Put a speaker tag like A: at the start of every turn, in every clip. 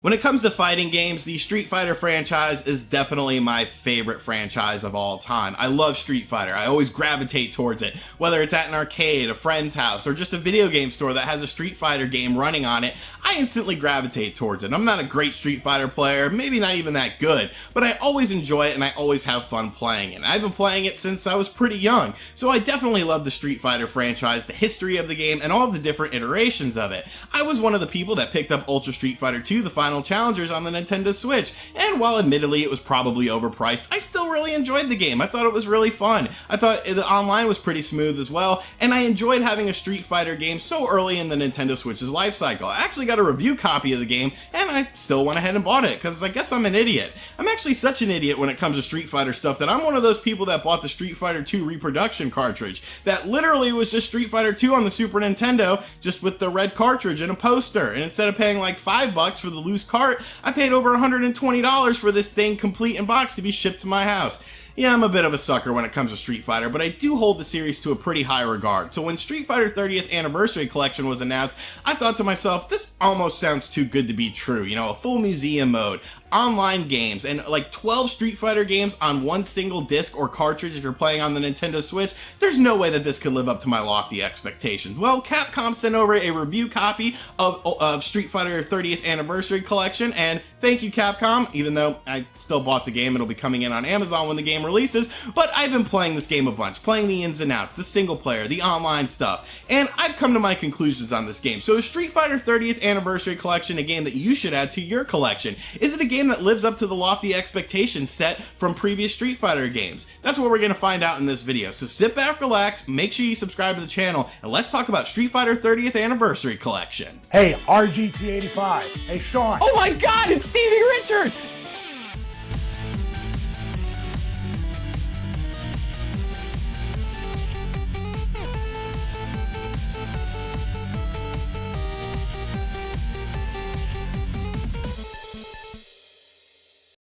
A: When it comes to fighting games, the Street Fighter franchise is definitely my favorite franchise of all time. I love Street Fighter. I always gravitate towards it. Whether it's at an arcade, a friend's house, or just a video game store that has a Street Fighter game running on it, I instantly gravitate towards it. I'm not a great Street Fighter player, maybe not even that good, but I always enjoy it and I always have fun playing it. And I've been playing it since I was pretty young, so I definitely love the Street Fighter franchise, the history of the game, and all of the different iterations of it. I was one of the people that picked up Ultra Street Fighter 2, the final challengers on the Nintendo Switch, and while admittedly it was probably overpriced, I still really enjoyed the game. I thought it was really fun. I thought the online was pretty smooth as well, and I enjoyed having a Street Fighter game so early in the Nintendo Switch's life cycle. I actually got a review copy of the game, and I still went ahead and bought it, because I guess I'm an idiot. I'm actually such an idiot when it comes to Street Fighter stuff that I'm one of those people that bought the Street Fighter 2 reproduction cartridge that literally was just Street Fighter 2 on the Super Nintendo, just with the red cartridge and a poster, and instead of paying like $5 for the loose cart, I paid over $120 for this thing complete in box to be shipped to my house. Yeah, I'm a bit of a sucker when it comes to Street Fighter, but I do hold the series to a pretty high regard. So when Street Fighter 30th Anniversary Collection was announced, I thought to myself, this almost sounds too good to be true. You know, a full museum mode, online games, and like 12 Street Fighter games on one single disc or cartridge if you're playing on the Nintendo Switch. There's no way that this could live up to my lofty expectations. Well, Capcom sent over a review copy of Street Fighter 30th Anniversary Collection, and thank you, Capcom, even though I still bought the game. It'll be coming in on Amazon when the game releases, but I've been playing this game a bunch, playing the ins and outs, the single player, the online stuff, and I've come to my conclusions on this game. So is Street Fighter 30th Anniversary Collection a game that you should add to your collection? Is it a game that lives up to the lofty expectations set from previous Street Fighter games? That's what we're going to find out in this video. So sit back, relax, make sure you subscribe to the channel, and let's talk about Street Fighter 30th Anniversary Collection.
B: Hey, RGT 85. Hey, Sean.
C: Oh my God, it's Stevie Richards!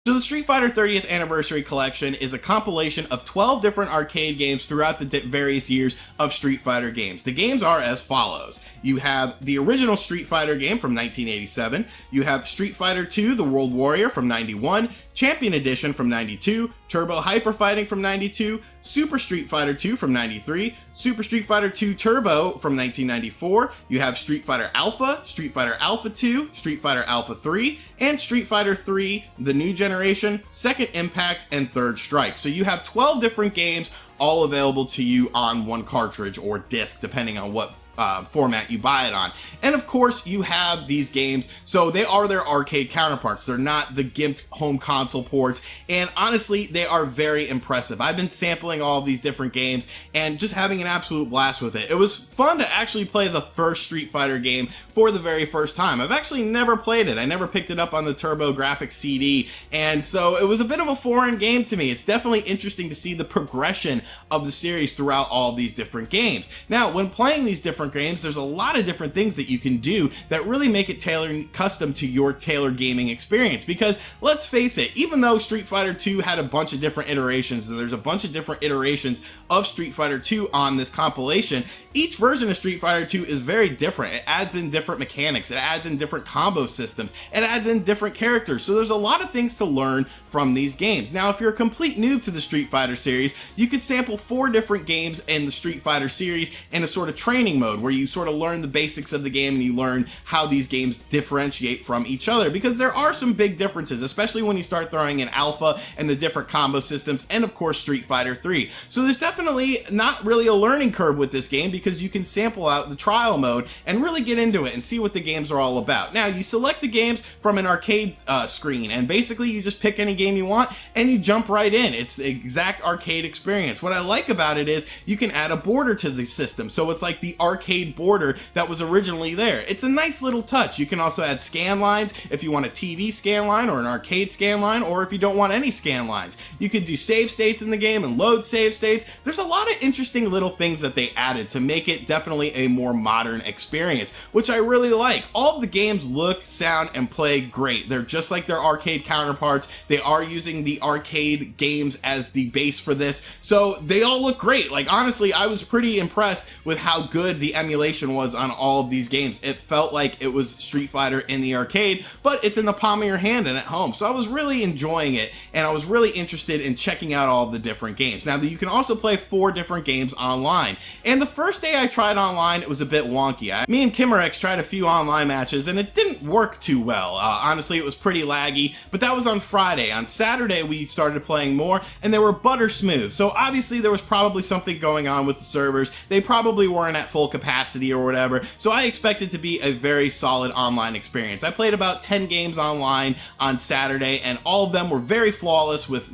A: So the Street Fighter 30th Anniversary Collection is a compilation of 12 different arcade games throughout the various years of Street Fighter games. The games are as follows. You have the original Street Fighter game from 1987, you have Street Fighter 2 The World Warrior from 91, Champion Edition from 92, Turbo Hyper Fighting from 92, Super Street Fighter 2 from 93, Super Street Fighter 2 Turbo from 1994, you have Street Fighter Alpha, Street Fighter Alpha 2, Street Fighter Alpha 3, and Street Fighter 3, The New Generation, Second Impact, and Third Strike. So you have 12 different games all available to you on one cartridge or disc, depending on what format you buy it on. And of course you have these games, so they are their arcade counterparts. They're not the gimped home console ports, and honestly they are very impressive. I've been sampling all of these different games and just having an absolute blast with it. It was fun to actually play the first Street Fighter game for the very first time. I've actually never played it. I never picked it up on the TurboGrafx CD, and so it was a bit of a foreign game to me. It's definitely interesting to see the progression of the series throughout all these different games. Now, when playing these different games, there's a lot of different things that you can do that really make it tailored custom to your tailored gaming experience, because let's face it, even though Street Fighter 2 had a bunch of different iterations, and there's a bunch of different iterations of Street Fighter 2 on this compilation, each version of Street Fighter 2 is very different. It adds in different mechanics, it adds in different combo systems, it adds in different characters, so there's a lot of things to learn from these games. Now, if you're a complete noob to the Street Fighter series, you could sample 4 different games in the Street Fighter series in a sort of training mode where you sort of learn the basics of the game and you learn how these games differentiate from each other, because there are some big differences, especially when you start throwing in Alpha and the different combo systems, and of course Street Fighter 3. So there's definitely not really a learning curve with this game, because you can sample out the trial mode and really get into it and see what the games are all about. Now, you select the games from an arcade screen, and basically you just pick any game you want and you jump right in. It's the exact arcade experience. What I like about it is you can add a border to the system, so it's like the arcade border that was originally there. It's a nice little touch. You can also add scan lines if you want a TV scan line or an arcade scan line, or if you don't want any scan lines. You could do save states in the game and load save states. There's a lot of interesting little things that they added to make it definitely a more modern experience, which I really like. All of the games look, sound, and play great. They're just like their arcade counterparts. They are using the arcade games as the base for this, so they all look great. Like, honestly, I was pretty impressed with how good the the emulation was on all of these games. It felt like it was Street Fighter in the arcade, but it's in the palm of your hand and at home. So I was really enjoying it, and I was really interested in checking out all of the different games. Now, you can also play 4 different games online. And the first day I tried online, it was a bit wonky. Me and Kimmerex tried a few online matches, and it didn't work too well. Honestly, it was pretty laggy, but that was on Friday. On Saturday, we started playing more, and they were butter smooth. So obviously, there was probably something going on with the servers. They probably weren't at full capacity or whatever. So I expected to be a very solid online experience. I played about 10 games online on Saturday, and all of them were very flawless with,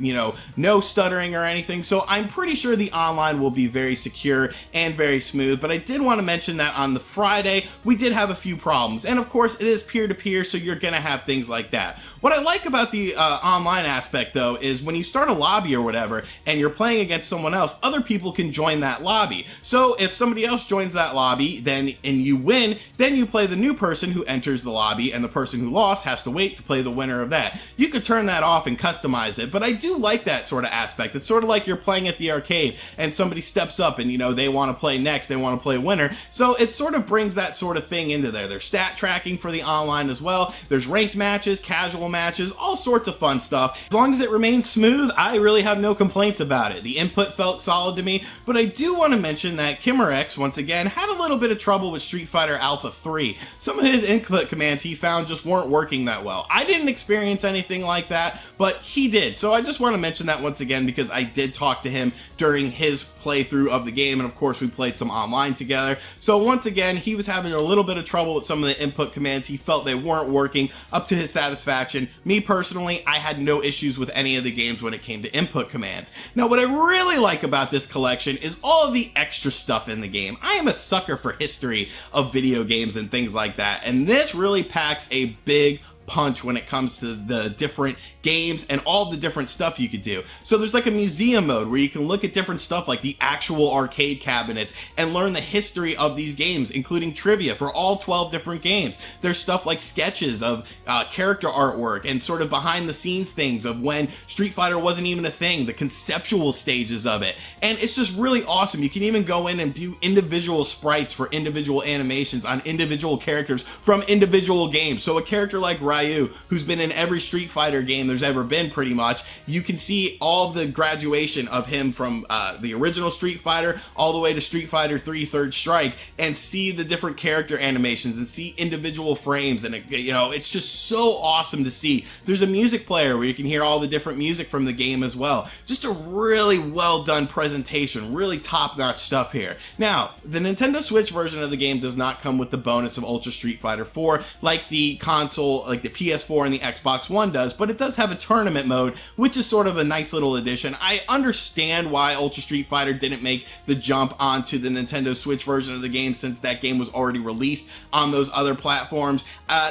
A: no stuttering or anything. So I'm pretty sure the online will be very secure and very smooth. But I did want to mention that on the Friday, we did have a few problems. And of course, it is peer-to-peer, so you're going to have things like that. What I like about the online aspect, though, is when you start a lobby or whatever, and you're playing against someone else, other people can join that lobby. So if somebody else joins that lobby, and you win, then you play the new person who enters the lobby, and the person who lost has to wait to play the winner of that. You could turn that off and customize it, but I do like that sort of aspect. It's sort of like you're playing at the arcade, and somebody steps up and, they want to play next, they want to play winner. So it sort of brings that sort of thing into there. There's stat tracking for the online as well. There's ranked matches, casual matches, all sorts of fun stuff. As long as it remains smooth, I really have no complaints about it. The input felt solid to me, but I do want to mention that Kimmerex, once again, had a little bit of trouble with Street Fighter Alpha 3. Some of his input commands he found just weren't working that well. I didn't experience anything like that, but he did. So I just want to mention that once again because I did talk to him during his playthrough of the game, and of course we played some online together. So once again, he was having a little bit of trouble with some of the input commands. He felt they weren't working up to his satisfaction. Me personally, I had no issues with any of the games when it came to input commands. Now, what I really like about this collection is all of the extra stuff in the game. I am a sucker for history of video games and things like that, and this really packs a big punch when it comes to the different games and all the different stuff you could do. So there's like a museum mode where you can look at different stuff like the actual arcade cabinets and learn the history of these games, including trivia for all 12 different games. There's stuff like sketches of character artwork and sort of behind the scenes things of when Street Fighter wasn't even a thing, the conceptual stages of it. And it's just really awesome. You can even go in and view individual sprites for individual animations on individual characters from individual games. So a character like Ryu, who's been in every Street Fighter game there's ever been pretty much, you can see all of the graduation of him from the original Street Fighter all the way to Street Fighter 3 Third Strike, and see the different character animations and see individual frames, and it's just so awesome to see. There's a music player where you can hear all the different music from the game as well. Just a really well done presentation, really top-notch stuff here. Now, the Nintendo Switch version of the game does not come with the bonus of Ultra Street Fighter 4 like the console, like the PS4 and the Xbox One does, but it does have a tournament mode, which is sort of a nice little addition. I understand why Ultra Street Fighter didn't make the jump onto the Nintendo Switch version of the game, since that game was already released on those other platforms.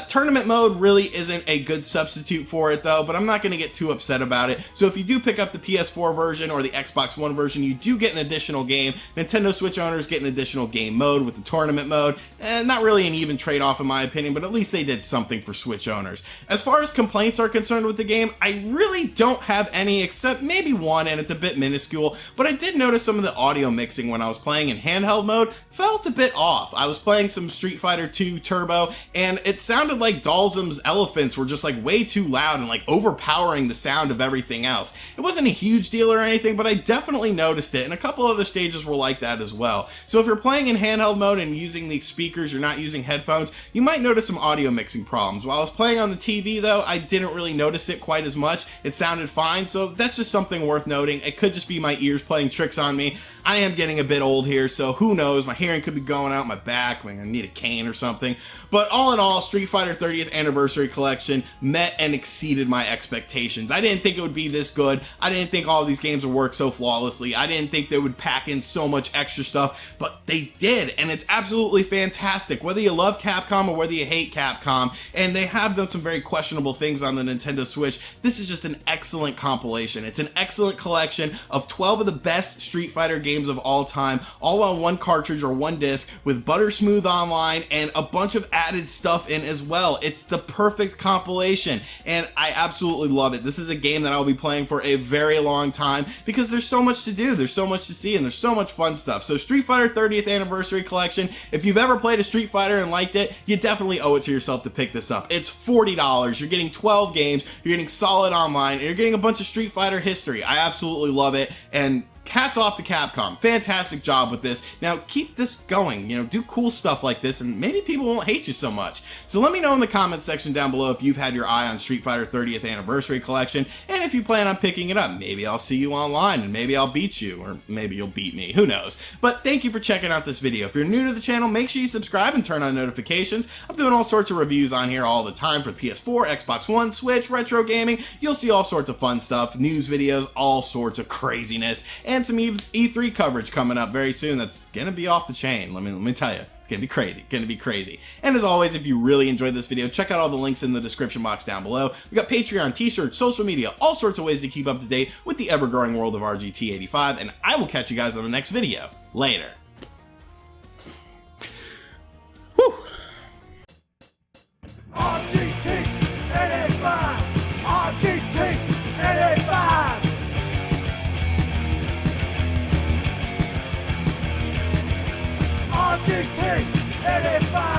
A: Tournament mode really isn't a good substitute for it though, but I'm not going to get too upset about it. So if you do pick up the PS4 version or the Xbox One version, you do get an additional game. Nintendo Switch owners get an additional game mode with the tournament mode. Not really an even trade-off in my opinion, but at least they did something for Switch owners. As far as complaints are concerned with the game, I really don't have any, except maybe one, and it's a bit minuscule, but I did notice some of the audio mixing when I was playing in handheld mode felt a bit off. I was playing some Street Fighter 2 Turbo, and it sounded like Dalsum's elephants were just like way too loud and like overpowering the sound of everything else. It wasn't a huge deal or anything, but I definitely noticed it, and a couple other stages were like that as well. So if you're playing in handheld mode and using the speakers, you're not using headphones, you might notice some audio mixing problems. While I was playing on the TV though, I didn't really notice it quite as much. It sounded fine, so that's just something worth noting. It could just be my ears playing tricks on me. I am getting a bit old here, so who knows, my hearing could be going out my back, I'm gonna need a cane or something. But all in all, Street Fighter 30th Anniversary Collection met and exceeded my expectations. I didn't think it would be this good. I didn't think all of these games would work so flawlessly. I didn't think they would pack in so much extra stuff, but they did, and it's absolutely fantastic. Whether you love Capcom or whether you hate Capcom, and they have done some very questionable things on the Nintendo Switch, this is just an excellent compilation. It's an excellent collection of 12 of the best Street Fighter games of all time, all on one cartridge or one disc with Buttersmooth Online and a bunch of added stuff in as well. It's the perfect compilation, and I absolutely love it. This is a game that I'll be playing for a very long time because there's so much to do, there's so much to see, and there's so much fun stuff. So Street Fighter 30th Anniversary Collection, if you've ever played a Street Fighter and liked it, you definitely owe it to yourself to pick this up. It's $40, you're getting 12 games, you're getting solid online, and you're getting a bunch of Street Fighter history. I absolutely love it, and hats off to Capcom. Fantastic job with this. Now keep this going, do cool stuff like this and maybe people won't hate you so much. So let me know in the comments section down below if you've had your eye on Street Fighter 30th Anniversary Collection and if you plan on picking it up. Maybe I'll see you online and maybe I'll beat you, or maybe you'll beat me, who knows. But thank you for checking out this video. If you're new to the channel, make sure you subscribe and turn on notifications. I'm doing all sorts of reviews on here all the time for PS4, Xbox One, Switch, retro gaming. You'll see all sorts of fun stuff, news videos, all sorts of craziness, and some E3 coverage coming up very soon that's gonna be off the chain. Let me tell you, it's gonna be crazy, And as always, if you really enjoyed this video, check out all the links in the description box down below. We got Patreon, t-shirts, social media, all sorts of ways to keep up to date with the ever-growing world of RGT 85, and I will catch you guys on the next video. Later. Whew.
B: RGT 85. RGT 85. RGT 85.